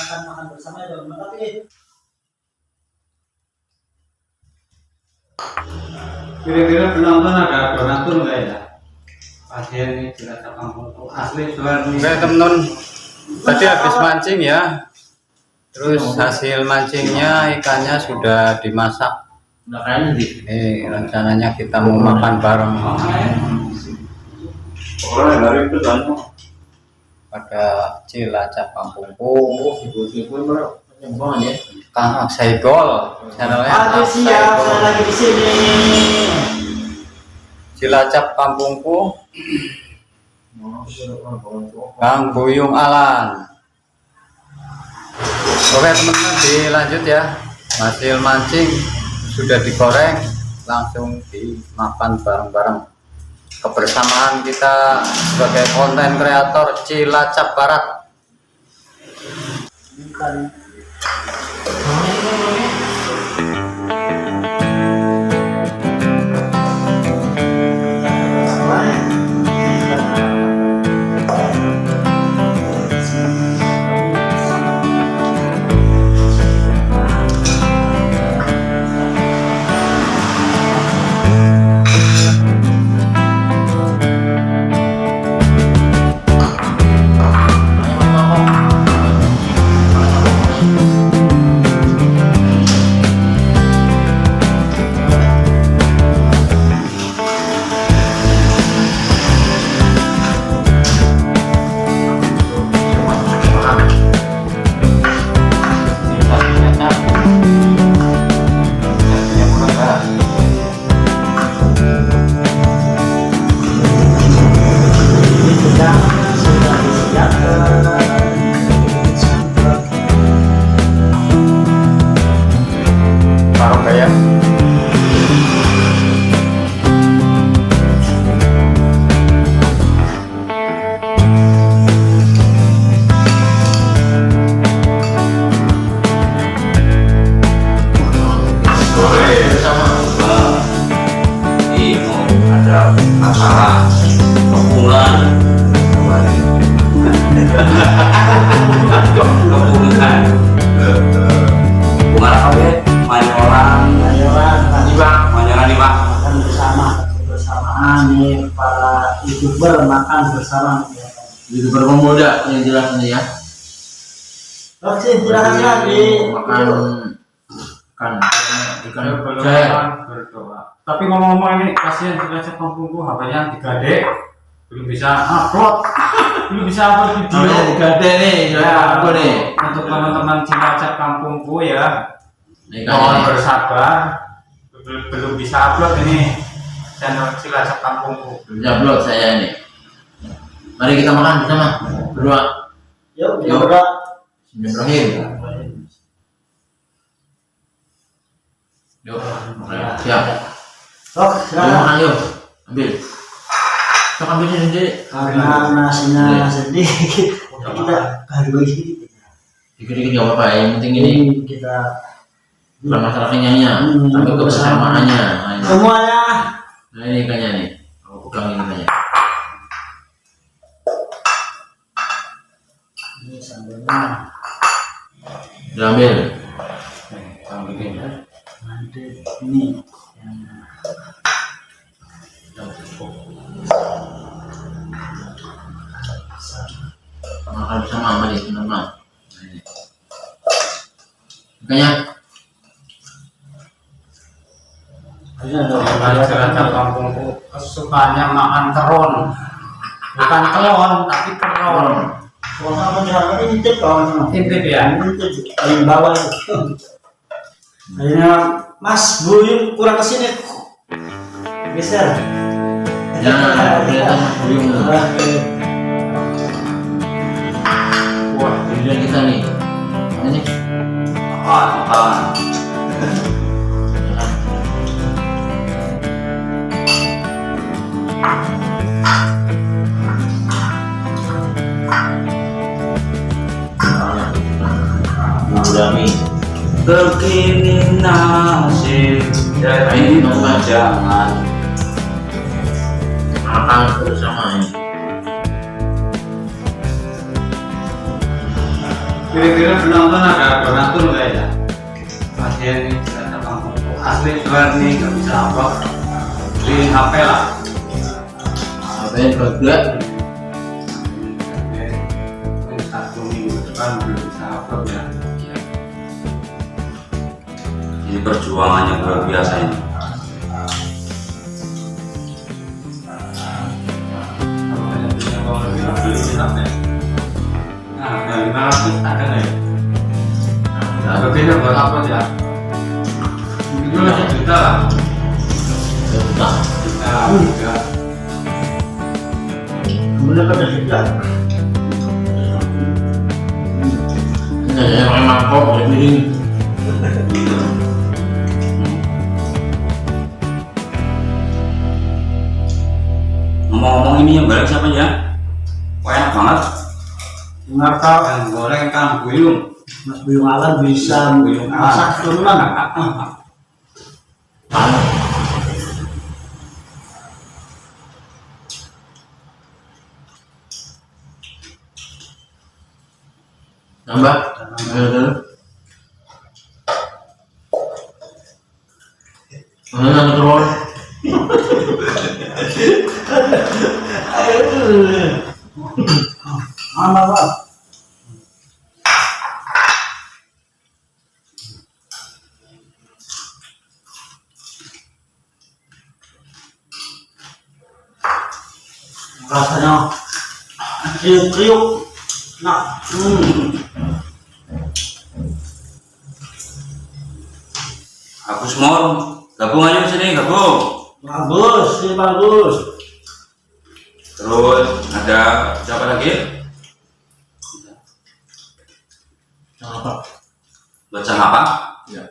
makan bersama ya teman-teman. Tapi kira-kira penonton ada donatur nggak ya? Pasien ini Cilacap Kampung asli suara. Oke teman-teman, tadi habis mancing ya. Terus hasil mancingnya ikannya sudah dimasak. Udah kayaknya di. Rencananya kita mau makan bareng. Orang dari itu kan. Pada Cilacap Kampungku. Ibu-ibu bro, nyembong aja. Kang Aksaigol, channelnya aduh siap, saya lagi di sini. Cilacap Kampungku, Kang Buyung Alan. Oke teman-teman, dilanjut ya. Hasil mancing sudah digoreng, langsung dimakan bareng-bareng. Kebersamaan kita sebagai konten kreator Cilacap Barat. Nih para YouTuber makan bersama ya. YouTuber pemuda yang jelas nih ya. Oke, silakan lagi Makan ikan Berdoa. Tapi ngomong-ngomong ini kasihan Cilacap Kampungku, HP-nya digade, belum bisa upload, belum bisa upload video. digade nih, Ya, apa nih? untuk teman-teman Cilacap Kampungku ya, Nih, mohon kan, bersabar, belum bisa upload ini channel Cilacap Kampungku. Udah upload saya ini. Mari kita makan bersama berdua. Yuk, Yuk. berdua. Ibrahim. Yuk, siap. Oh, Yuk silakan. makan yuk. Ambil. Sok ambil sendiri. Karena nasinya sedikit, kita baru sedikit. Dikit-dikit nggak apa-apa. Yang penting ini Kita bukan masalah kenyangnya, tapi kebersamaannya. Nah, ini. semuanya. Nah, ini ikannya nih. Aku pegang ini ikannya. Ini sambelnya. Udah ambil. Ambilin ya. Nanti ini yang Makan bersama mari teman-teman. Nah, ini. Ikannya. Cilacap Kampungku kesukaannya makan keron, bukan kelon tapi keron. kalau sama misalkan intip kawan, Intip ya. intip paling bawah itu. Akhirnya Mas Buyung kurang kesini, geser. Jangan kelihatan Mas Buyung. Wah, pilihan kita nih. Ini. Makan. Dami. Begini nasib dari jangan Makan bersama ini. Kira-kira penonton ada donatur nggak ya? Pasien ini cerita kampung asli suara nih nggak bisa upload di HP lah. HP juga. Ini 1 minggu depan belum bisa upload ya. Ini perjuangannya luar biasa ini. Kalau ada bisa mau lebih beli di HP. Nah, yang 500 ada nggak ya? Nah, berbeda buat upload ya. Itu lah 1 juta lah. Juta. Juta. Kemudian pada juga. Ini yang memang kok jadi Ngomong-ngomong ini yang barang siapa ya? Wah, enak banget. Mengapa Yang goreng kan buyung. Mas Buyung Alan bisa masak turunan? nambah. Mana telur? Mana Pak? Rasanya kriuk-kriuk. Nah, Agus Mor, gabung aja sini, gabung. bagus, ini bagus. Terus ada siapa lagi? Apa? Baca apa? Ya.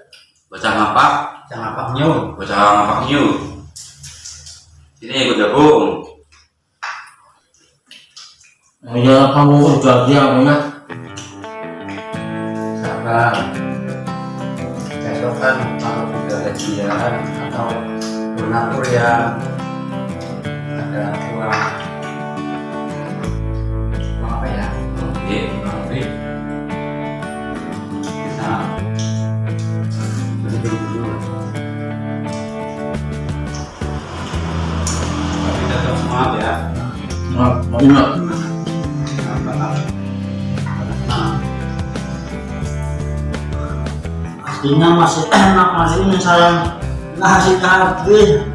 Baca apa? Jangan apa nyung. Baca apa new? Sini ikut gabung. Ya kamu udah dia mana? Sabar. Besok kan kalau sudah gajian atau donatur yang ada uang apa ya? Oke. Lebih bisa beli dulu. Tapi tetap semangat ya. Mau ingat? Aslinya masih enak, masih ini sayang ngasih kabeh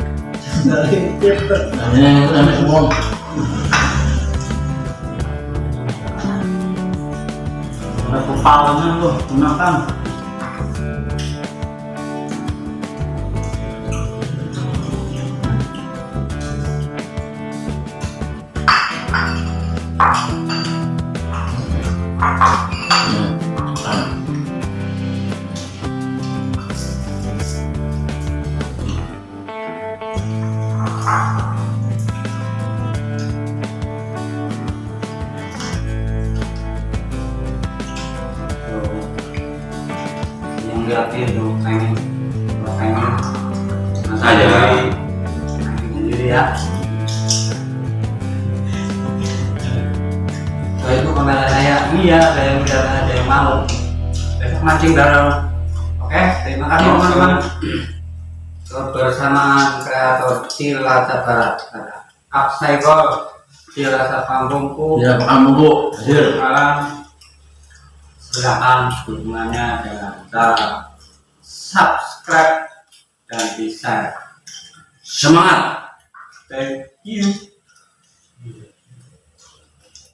dari kita. Ini semua. Ada kepalanya tuh, gunakan. Yang liatin tuh pengen Saya. sendiri ya. So itu kamera saya, iya saya udah ada yang mau. Besok mancing bareng. Oke, terima kasih teman-teman. Kebersamaan kreator Cilacap Barat, Upcycle Cilacap Kampungku. Ya kamu bu. Hasil. Malam. Silakan hubungannya dengan cara subscribe dan di share. Semangat. Thank you.